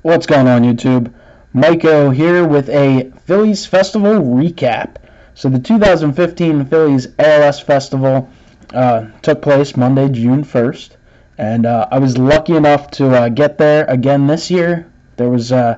What's going on, YouTube? Miko here with a Phillies Festival recap. So the 2015 Phillies ALS Festival took place Monday, June 1st, and I was lucky enough to get there again this year. There was I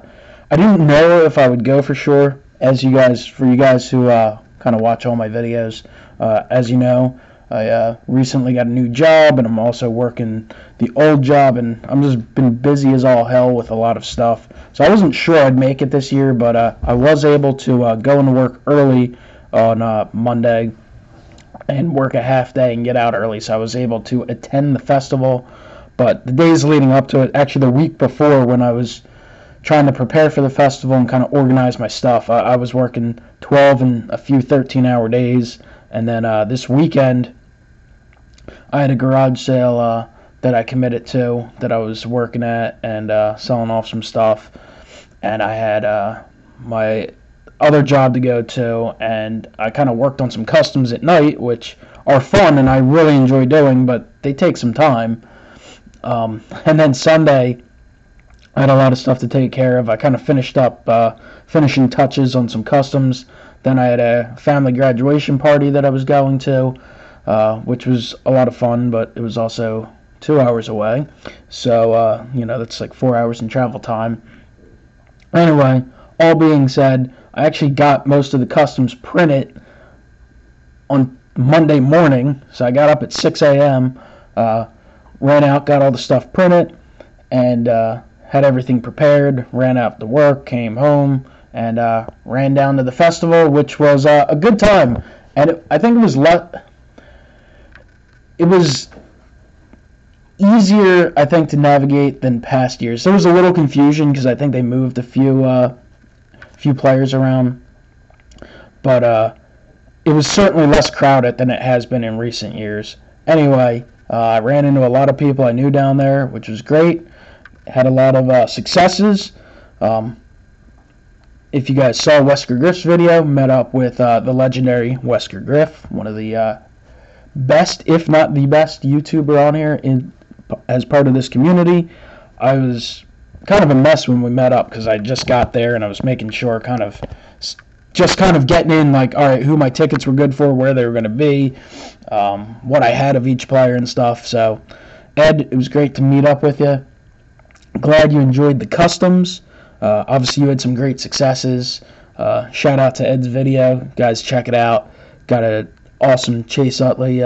didn't know if I would go for sure, for you guys who kind of watch all my videos. As you know, I recently got a new job, and I'm also working the old job, and I'm just been busy as all hell with a lot of stuff. So I wasn't sure I'd make it this year, but I was able to go into work early on Monday and work a half day and get out early. So I was able to attend the festival. But the days leading up to it, actually the week before, when I was trying to prepare for the festival and kind of organize my stuff, I was working 12 and a few 13-hour days. And then this weekend, I had a garage sale that I committed to, that I was working at and selling off some stuff. And I had my other job to go to, and I kind of worked on some customs at night, which are fun and I really enjoy doing, but they take some time. And then Sunday, I had a lot of stuff to take care of. I kind of finished up finishing touches on some customs. Then I had a family graduation party that I was going to, which was a lot of fun, but it was also 2 hours away. So, that's like 4 hours in travel time. Anyway, all being said, I actually got most of the customs printed on Monday morning. So I got up at 6 a.m., ran out, got all the stuff printed, and had everything prepared, ran out to work, came home, and ran down to the festival, which was a good time. And I think it was easier, I think, to navigate than past years. There was a little confusion because I think they moved a few players around, but it was certainly less crowded than it has been in recent years. Anyway, I ran into a lot of people I knew down there, which was great. Had a lot of successes. If you guys saw Wesker Griff's video, met up with the legendary Wesker Griff, one of the best, if not the best, YouTuber on here as part of this community. I was kind of a mess when we met up because I just got there and I was making sure, just getting in, like, all right, who my tickets were good for, where they were going to be, what I had of each player and stuff. So, Ed, it was great to meet up with you. Glad you enjoyed the customs. Obviously, you had some great successes. Shout out to Ed's video. Guys, check it out. Got an awesome Chase Utley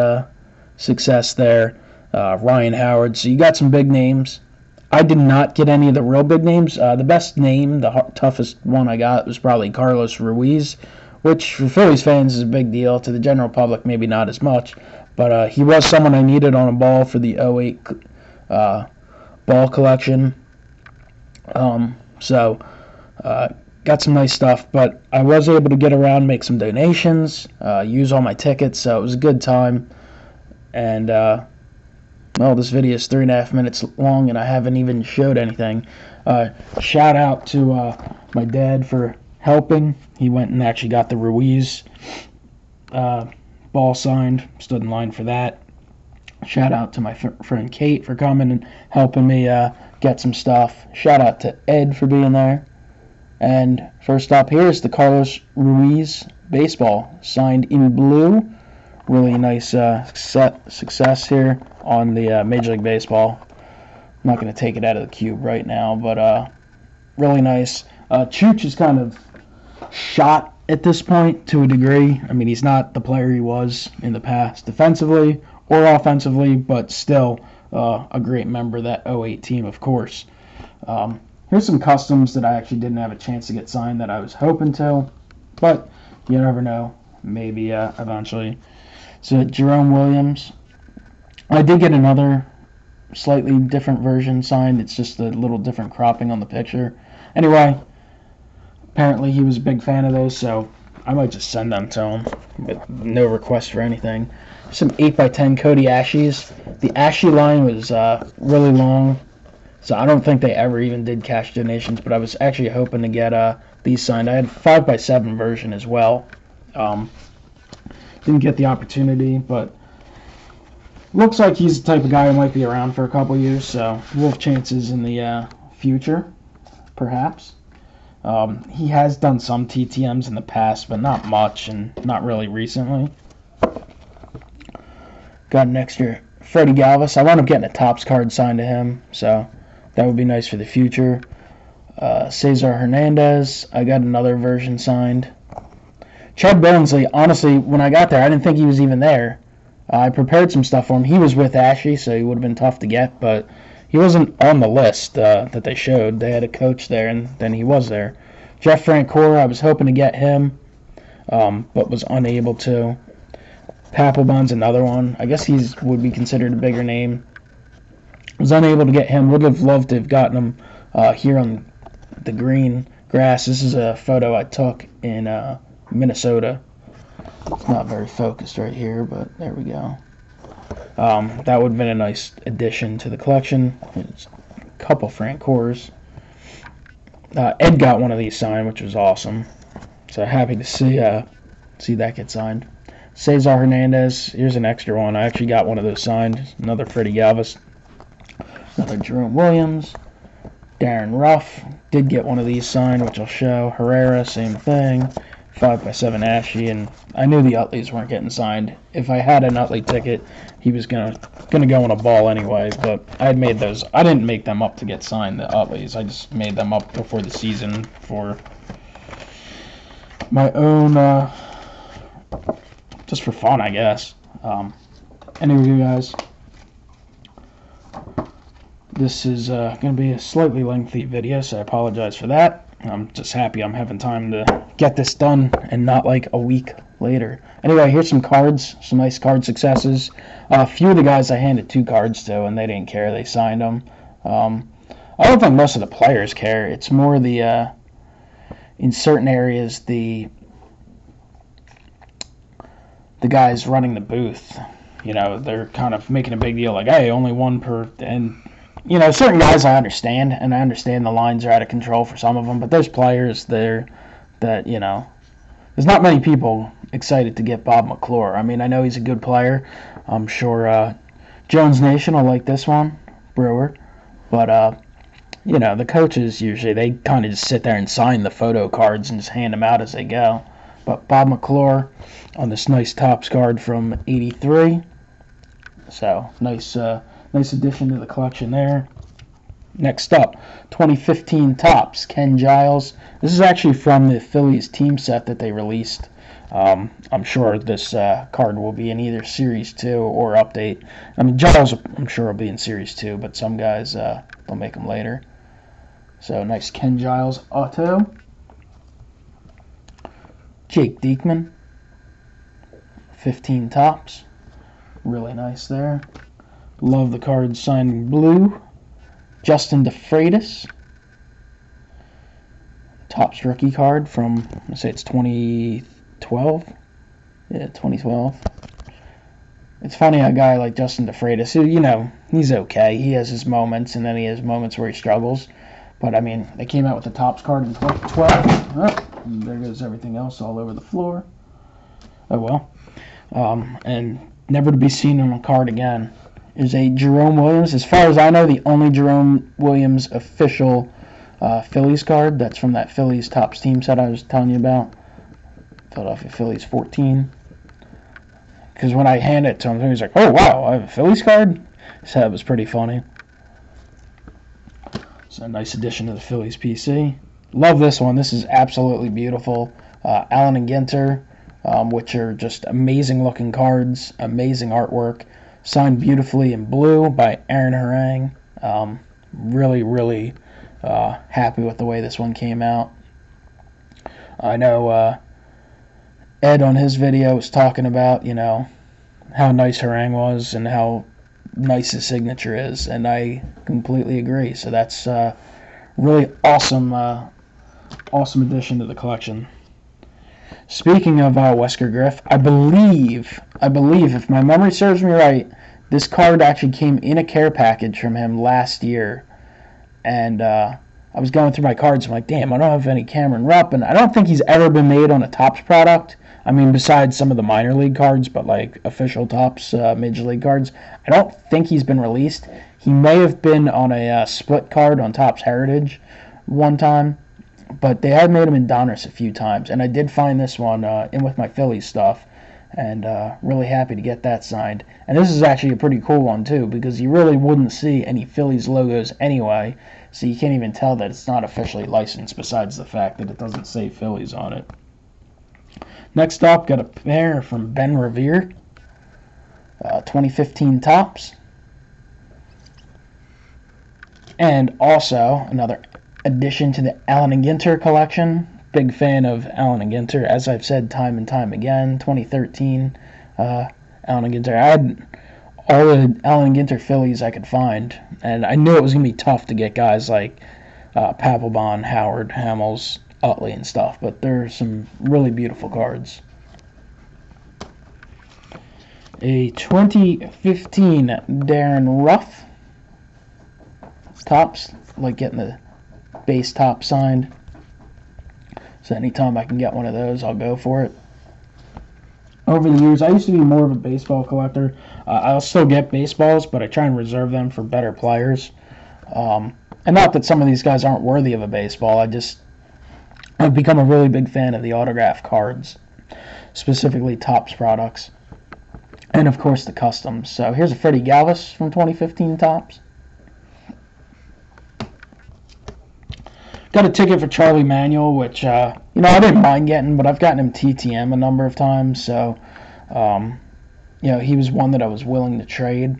success there. Ryan Howard. So you got some big names. I did not get any of the real big names. The best name, the toughest one I got, was probably Carlos Ruiz, which for Phillies fans is a big deal. To the general public, maybe not as much. But he was someone I needed on a ball for the 08 ball collection. So got some nice stuff, but I was able to get around, make some donations, use all my tickets, so it was a good time. And this video is 3.5 minutes long, and I haven't even showed anything. Shout out to my dad for helping. He went and actually got the Ruiz ball signed, stood in line for that. Shout out to my friend Kate for coming and helping me get some stuff. Shout out to Ed for being there. And first up here is the Carlos Ruiz baseball, signed in blue. Really nice success here on the Major League Baseball. I'm not going to take it out of the cube right now, but really nice. Chooch is kind of shot at this point to a degree. I mean, he's not the player he was in the past defensively or offensively, but still a great member of that 08 team, of course. Here's some customs that I actually didn't have a chance to get signed that I was hoping to, but you never know. Maybe eventually. So Jerome Williams. I did get another slightly different version signed. It's just a little different cropping on the picture. Anyway, apparently he was a big fan of those, so I might just send them to him. But no request for anything. Some 8x10 Cody Ashies. The Ashie line was really long, so I don't think they ever even did cash donations, but I was actually hoping to get these signed. I had 5x7 version as well. Didn't get the opportunity, but looks like he's the type of guy who might be around for a couple years, so we'll have chances in the future. perhaps. He has done some TTMs in the past, but not much, and not really recently. Got an extra Freddie Galvis. I wound up getting a Topps card signed to him, so that would be nice for the future. Cesar Hernandez, I got another version signed. Chad Billingsley, honestly, when I got there, I didn't think he was even there. I prepared some stuff for him. He was with Ashley, so he would have been tough to get, but he wasn't on the list that they showed. They had a coach there, and then he was there. Jeff Francoeur, I was hoping to get him, but was unable to. Papelbon's another one. I guess he would be considered a bigger name. Was unable to get him. Would have loved to have gotten him here on the green grass. This is a photo I took in Minnesota. It's not very focused right here, but there we go. That would have been a nice addition to the collection. It's a couple Francoeurs. Ed got one of these signed, which was awesome. So happy to see that get signed. Cesar Hernandez, here's an extra one. I actually got one of those signed. Another Freddie Galvis. Another Jerome Williams. Darren Ruff did get one of these signed, which I'll show. Herrera, same thing. 5x7 Ashy, and I knew the Utleys weren't getting signed. If I had an Utley ticket, he was gonna go on a ball anyway. But I had made those. I didn't make them up to get signed, the Utleys. I just made them up before the season for my own, just for fun, I guess. Anyway, you guys, this is going to be a slightly lengthy video, so I apologize for that. I'm just happy I'm having time to get this done and not like a week later. Anyway, here's some cards, some nice card successes. A few of the guys I handed 2 cards to, and they didn't care. They signed them. I don't think most of the players care. It's more the, in certain areas, the guys running the booth. You know, they're kind of making a big deal like, hey, only one per... and you know, certain guys I understand, and I understand the lines are out of control for some of them, but there's players there that, you know, there's not many people excited to get Bob McClure. I mean, I know he's a good player. I'm sure Jones Nation will like this one, Brewer. But, you know, the coaches usually, they kind of just sit there and sign the photo cards and just hand them out as they go. But Bob McClure on this nice Topps card from '83. So, nice addition to the collection there. Next up, 2015 Topps, Ken Giles. This is actually from the Phillies team set that they released. I'm sure this card will be in either Series 2 or Update. I mean, Giles, I'm sure will be in Series 2, but some guys, they'll make them later. So, nice Ken Giles auto. Jake Diekman, 15 Topps. Really nice there. Love the card signed in blue. Justin DeFreitas. Topps rookie card from, let's say it's 2012. Yeah, 2012. It's funny, a guy like Justin DeFreitas, who, you know, he's okay. He has his moments, and then he has moments where he struggles. But, I mean, they came out with the Topps card in 2012. Oh, there goes everything else all over the floor. Oh, well. And never to be seen on a card again is a Jerome Williams. As far as I know, the only Jerome Williams official Phillies card. That's from that Phillies Topps team set I was telling you about. Philadelphia Phillies 14. Because when I handed it to him, he was like, oh, wow, I have a Phillies card? So that was pretty funny. It's a nice addition to the Phillies PC. Love this one. This is absolutely beautiful. Allen and Ginter, which are just amazing looking cards, amazing artwork. Signed beautifully in blue by Aaron Harang. Really, really happy with the way this one came out. I know Ed on his video was talking about, you know, how nice Harang was and how nice his signature is, and I completely agree. So that's really awesome, awesome addition to the collection. Speaking of Wesker Griff, I believe, if my memory serves me right, this card actually came in a care package from him last year. And I was going through my cards, I'm like, damn, I don't have any Cameron Rupp, and I don't think he's ever been made on a Topps product. I mean, besides some of the minor league cards, but like official Topps major league cards, I don't think he's been released. He may have been on a split card on Topps Heritage, one time, but they had made them in Donruss a few times, and I did find this one in with my Phillies stuff, and really happy to get that signed. And this is actually a pretty cool one too, because you really wouldn't see any Phillies logos anyway, so you can't even tell that it's not officially licensed, besides the fact that it doesn't say Phillies on it. Next up, got a pair from Ben Revere, 2015 Topps. And also another addition to the Allen and Ginter collection. Big fan of Allen and Ginter, as I've said time and time again. 2013 Allen and Ginter. I had all the Allen and Ginter Phillies I could find, and I knew it was going to be tough to get guys like Papelbon, Howard, Hamels, Utley, and stuff, but there's some really beautiful cards. A 2015 Darren Ruff Topps, like getting the base top signed. So anytime I can get one of those, I'll go for it. Over the years, I used to be more of a baseball collector. I'll still get baseballs, but I try and reserve them for better players. And not that some of these guys aren't worthy of a baseball. I've become a really big fan of the autograph cards, specifically Topps products, and of course the customs. So here's a Freddie Galvis from 2015 Topps. Got a ticket for Charlie Manuel, which I didn't mind getting, but I've gotten him TTM a number of times, so he was one that I was willing to trade,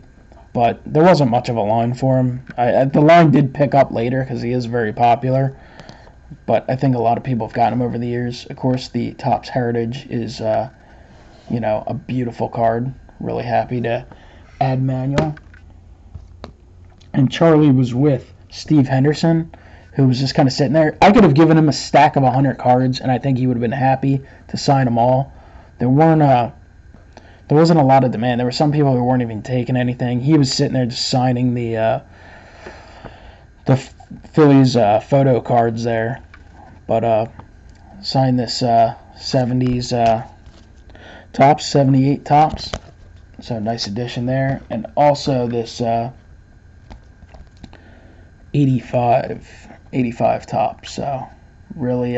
but there wasn't much of a line for him. The line did pick up later because he is very popular, but I think a lot of people have gotten him over the years. Of course, the Topps Heritage is a beautiful card. Really happy to add Manuel. And Charlie was with Steve Henderson, who was just kind of sitting there. I could have given him a stack of 100 cards, and I think he would have been happy to sign them all. There wasn't a lot of demand. There were some people who weren't even taking anything. He was sitting there just signing the Phillies photo cards there. But signed this 70s Topps, 78 Topps. So nice addition there. And also this 85 Topps. So really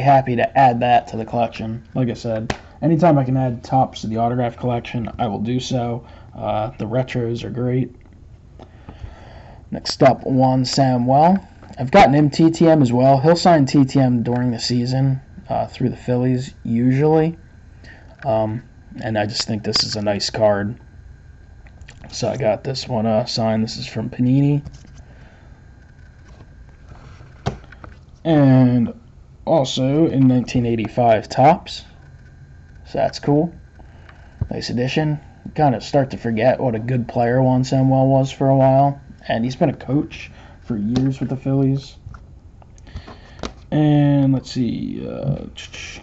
happy to add that to the collection. Like I said, anytime I can add Topps to the autograph collection, I will do so. The retros are great. Next up, Juan Samuel. I've gotten him TTM as well. He'll sign TTM during the season through the Phillies usually. And I just think this is a nice card. So I got this one signed. This is from Panini. And also in 1985 Topps. So that's cool. Nice addition. Kind of start to forget what a good player Juan Samuel was for a while. And he's been a coach for years with the Phillies. And let's see.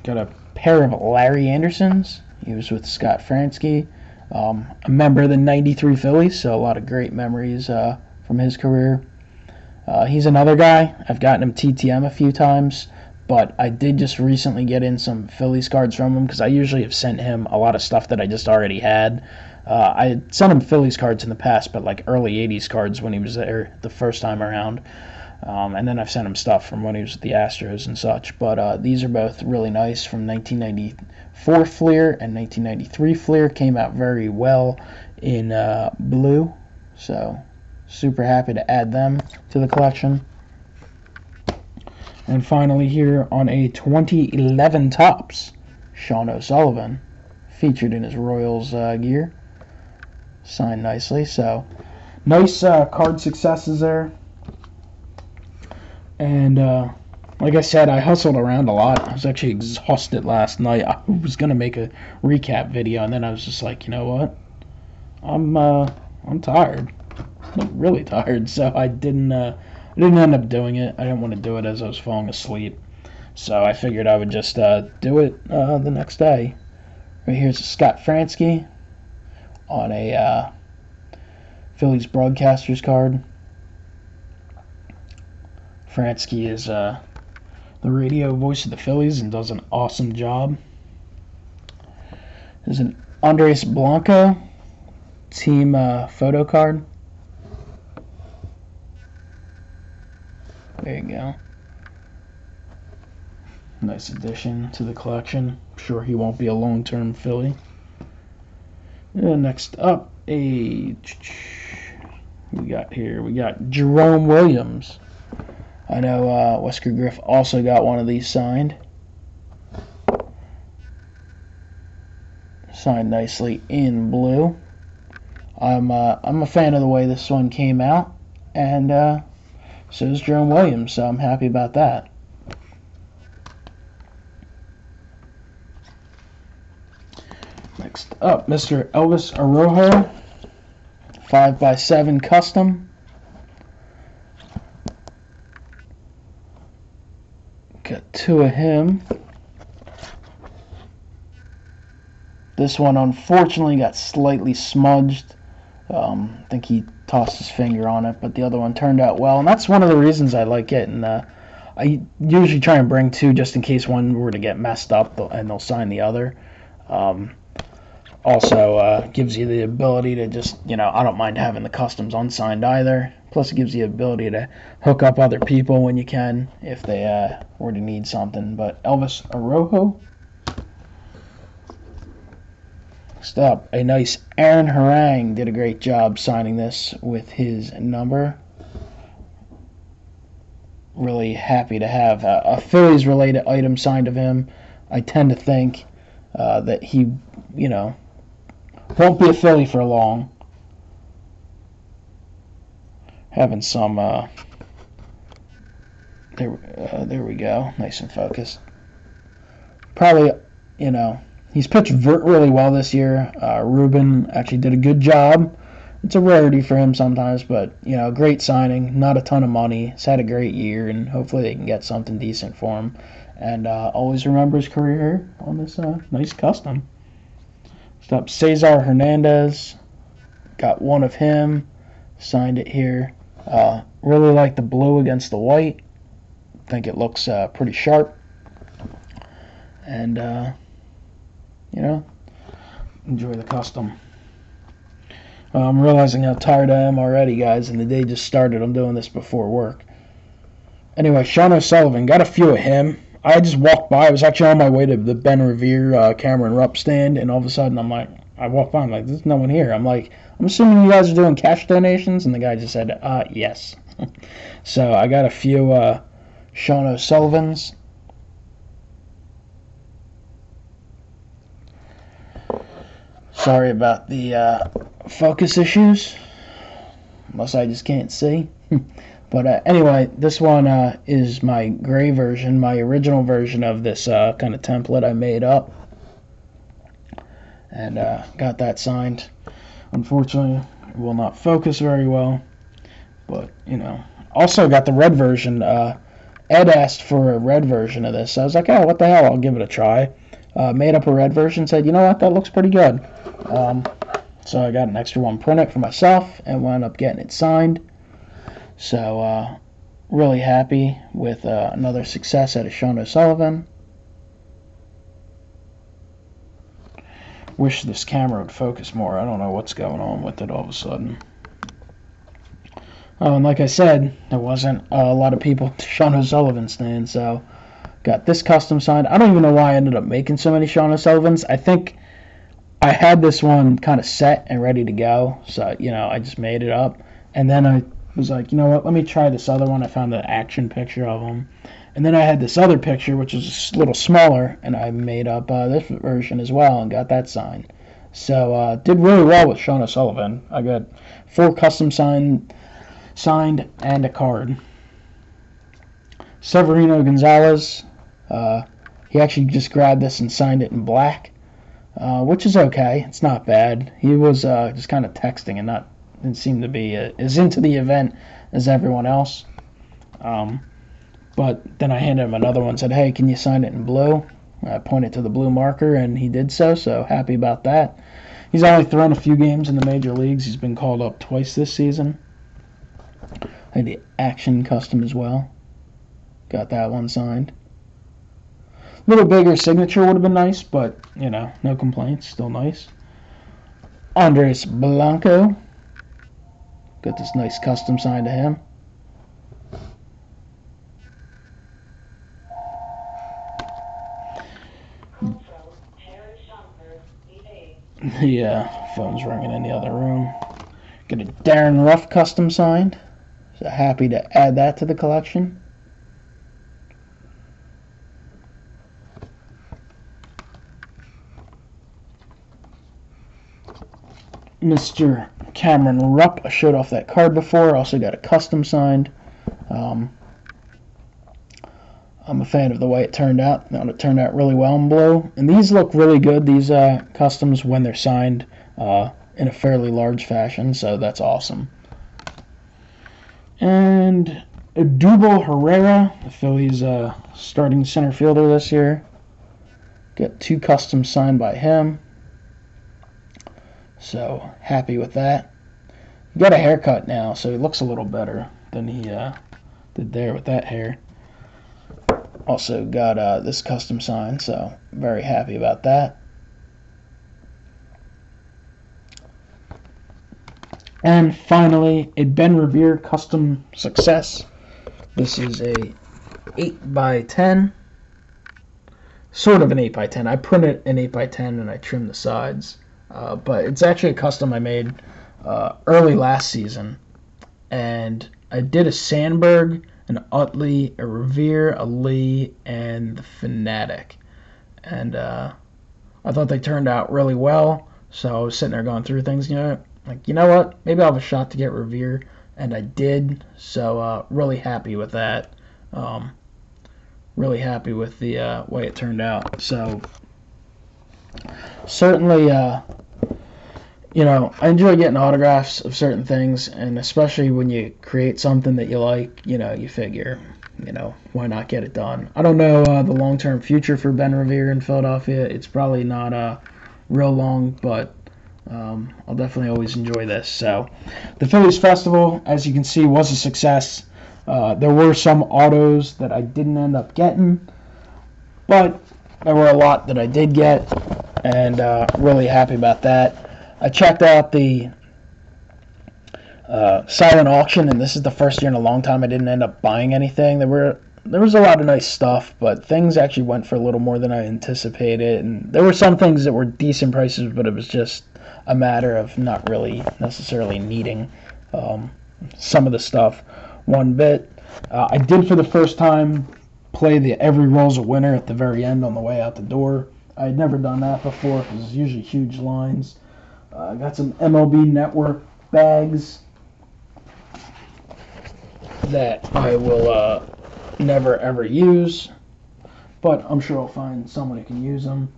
Got a pair of Larry Andersons. He was with Scott Fransky. A member of the 93 Phillies, so a lot of great memories from his career. He's another guy. I've gotten him TTM a few times, but I did just recently get in some Phillies cards from him because I usually have sent him a lot of stuff that I just already had. I had sent him Phillies cards in the past, but like early 80s cards when he was there the first time around. And then I've sent him stuff from when he was with the Astros and such. But these are both really nice from 1994 Fleer and 1993 Fleer. Came out very well in blue. So super happy to add them to the collection. And finally here on a 2011 Topps, Sean O'Sullivan, featured in his Royals gear. Signed nicely. So nice card successes there. And like I said, I hustled around a lot. I was actually exhausted last night. I was going to make a recap video, and then I was just like, you know what? I'm tired. I'm really tired, so I didn't end up doing it. I didn't want to do it as I was falling asleep. So I figured I would just do it the next day. Right here's a Scott Fransky on a Phillies broadcasters card. Fransky is the radio voice of the Phillies and does an awesome job. There's an Andres Blanco team photo card. There you go. Nice addition to the collection. I'm sure he won't be a long-term Philly. Next up, we got Jerome Williams. I know Wesker Griff also got one of these signed. Signed nicely in blue. I'm a fan of the way this one came out, and so is Jerome Williams, so I'm happy about that. Next up, Mr. Elvis Arroyo, 5x7 custom. Got two of him. This one unfortunately got slightly smudged. I think he tossed his finger on it, but the other one turned out well, and that's one of the reasons I like it. And I usually try and bring two just in case one were to get messed up, and they'll sign the other. Also gives you the ability to just, I don't mind having the customs unsigned either. Plus it gives you the ability to hook up other people when you can if they were to need something. But Elvis Arroyo. Next up, a nice Aaron Harang. Did a great job signing this with his number. Really happy to have a Phillies related item signed of him. I tend to think that he, won't be a Philly for long. Having some, there we go, nice and focused. Probably, he's pitched really well this year. Ruben actually did a good job. It's a rarity for him sometimes, but, great signing, not a ton of money. He's had a great year, and hopefully they can get something decent for him. And always remember his career on this nice custom. Next up, Cesar Hernandez. Got one of him. Signed it here. Really like the blue against the white. Think it looks pretty sharp. And, enjoy the custom. I'm realizing how tired I am already, guys, and the day just started. I'm doing this before work. Anyway, Sean O'Sullivan. Got a few of him. I just walked by. I was actually on my way to the Ben Revere Cameron Rupp stand, and all of a sudden I walked by. I'm like, there's no one here. I'm assuming you guys are doing cash donations, and the guy just said, yes. So I got a few Sean O'Sullivans. Sorry about the focus issues, unless I just can't see. But anyway, this one is my gray version, my original version of this kind of template I made up. And got that signed. Unfortunately, it will not focus very well. But, Also got the red version. Ed asked for a red version of this. So I was like, oh, what the hell, I'll give it a try. Made up a red version, said, you know what, that looks pretty good. So I got an extra one printed for myself and wound up getting it signed. So, really happy with another success out of Sean O'Sullivan. Wish this camera would focus more. I don't know what's going on with it all of a sudden. Oh, and like I said, there wasn't a lot of people to Sean O'Sullivan stand, so got this custom signed. I don't even know why I ended up making so many Sean O'Sullivans. I think I had this one kind of set and ready to go, so, I just made it up. And then I was like, you know what, let me try this other one. I found an action picture of him. And then I had this other picture, which is a little smaller, and I made up this version as well and got that signed. So, did really well with Sean O'Sullivan. I got 4 custom signed and a card. Severino Gonzalez, he actually just grabbed this and signed it in black, which is okay. It's not bad. He was just kind of texting and didn't seem to be as into the event as everyone else. But then I handed him another one and said, hey, can you sign it in blue? I pointed to the blue marker, and he did so happy about that. He's only thrown a few games in the major leagues. He's been called up twice this season. I had the action custom as well. Got that one signed. A little bigger signature would have been nice, but, no complaints. Still nice. Andres Blanco. Got this nice custom signed to him. The phone's ringing in the other room. Got a Darren Ruff custom signed. So happy to add that to the collection. Mr. Cameron Rupp, I showed off that card before. Also got a custom signed. I'm a fan of the way it turned out. It turned out really well in blue. And these look really good, these customs, when they're signed in a fairly large fashion, so that's awesome. And Odubel Herrera, the Phillies starting center fielder this year. Got 2 customs signed by him. So happy with that. He got a haircut now, so he looks a little better than he did there with that hair. Also got this custom sign, so very happy about that. And finally, a Ben Revere custom success. This is a 8x10. Sort of an 8x10. I printed an 8x10 and I trimmed the sides. But it's actually a custom I made early last season. And I did a Sandberg, an Utley, a Revere, a Lee, and the Fanatic. And I thought they turned out really well. So I was sitting there going through things, you know what? Maybe I'll have a shot to get Revere. And I did. So really happy with that. Really happy with the way it turned out. So certainly, I enjoy getting autographs of certain things, and especially when you create something that you like, you figure, why not get it done? I don't know the long-term future for Ben Revere in Philadelphia. It's probably not real long, but I'll definitely always enjoy this. So the Phillies Festival, as you can see, was a success. There were some autos that I didn't end up getting, but there were a lot that I did get, and really happy about that. I checked out the silent auction, and this is the first year in a long time I didn't end up buying anything. There was a lot of nice stuff, but things actually went for a little more than I anticipated, and there were some things that were decent prices, but it was just a matter of not really necessarily needing some of the stuff one bit. I did, for the first time, play the every roll's a winner at the very end on the way out the door. I had never done that before because it's usually huge lines. I got some MLB Network bags that I will never ever use, but I'm sure I'll find someone who can use them.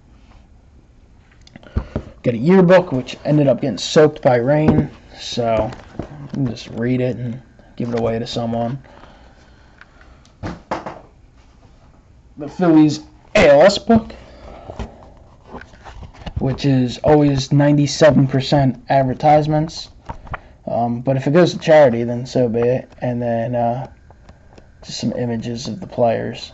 Got a yearbook which ended up getting soaked by rain, so I can just read it and give it away to someone. The Phillies ALS book, which is always 97% advertisements. But if it goes to charity, then so be it. And then just some images of the players.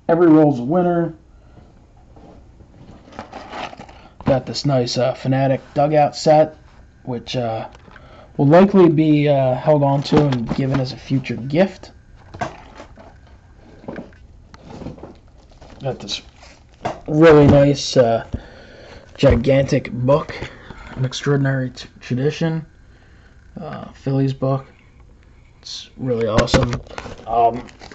Every roll's a winner. Got this nice Fanatic dugout set, which will likely be held on to and given as a future gift. Got this really nice gigantic book, An Extraordinary Tradition, Phillies book. It's really awesome.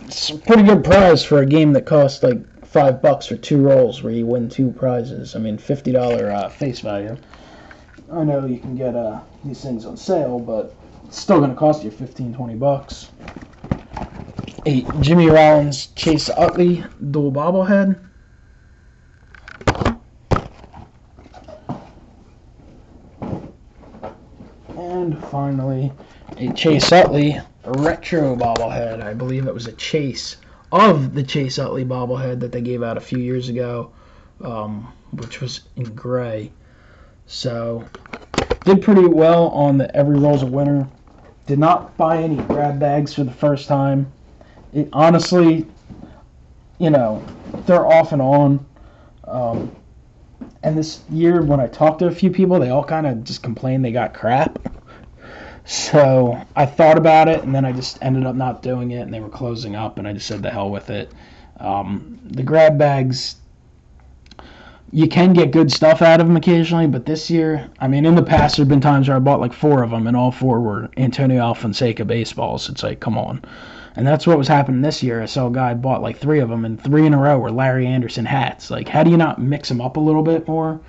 It's a pretty good prize for a game that costs like $5 for 2 rolls where you win 2 prizes. I mean, $50 face value. I know you can get these things on sale, but it's still going to cost you $15-20. A Jimmy Rollins Chase Utley dual bobblehead. And finally, a Chase Utley retro bobblehead. I believe it was a Chase of the Chase Utley bobblehead that they gave out a few years ago, which was in gray. So, did pretty well on the Every Roll's a Winner. Did not buy any grab bags for the first time. It honestly, they're off and on. And this year, when I talked to a few people, they all kind of just complained they got crap. So I thought about it, and then I just ended up not doing it, and they were closing up, and I just said the hell with it. The grab bags, you can get good stuff out of them occasionally, but this year, I mean, in the past, there have been times where I bought like 4 of them, and all 4 were Antonio Alfonseca baseballs. It's like, come on. And that's what was happening this year. I saw a guy bought like 3 of them, and 3 in a row were Larry Anderson hats. Like, how do you not mix them up a little bit more?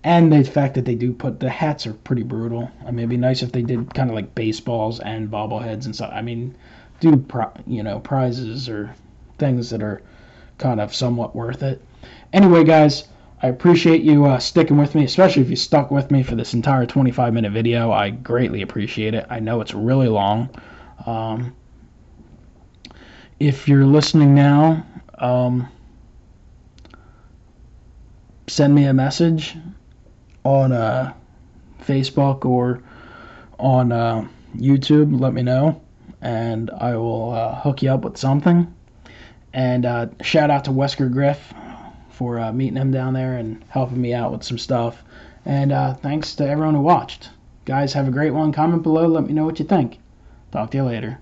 And the fact that they do put the hats are pretty brutal. I mean, it'd be nice if they did kind of like baseballs and bobbleheads and stuff. I mean, do prizes or things that are kind of somewhat worth it. Anyway, guys, I appreciate you sticking with me, especially if you stuck with me for this entire 25-minute video. I greatly appreciate it. I know it's really long. If you're listening now, send me a message on Facebook or on YouTube. Let me know, and I will hook you up with something. And shout out to Wesker Griff for meeting him down there and helping me out with some stuff. And thanks to everyone who watched. Guys, have a great one. Comment below. Let me know what you think. Talk to you later.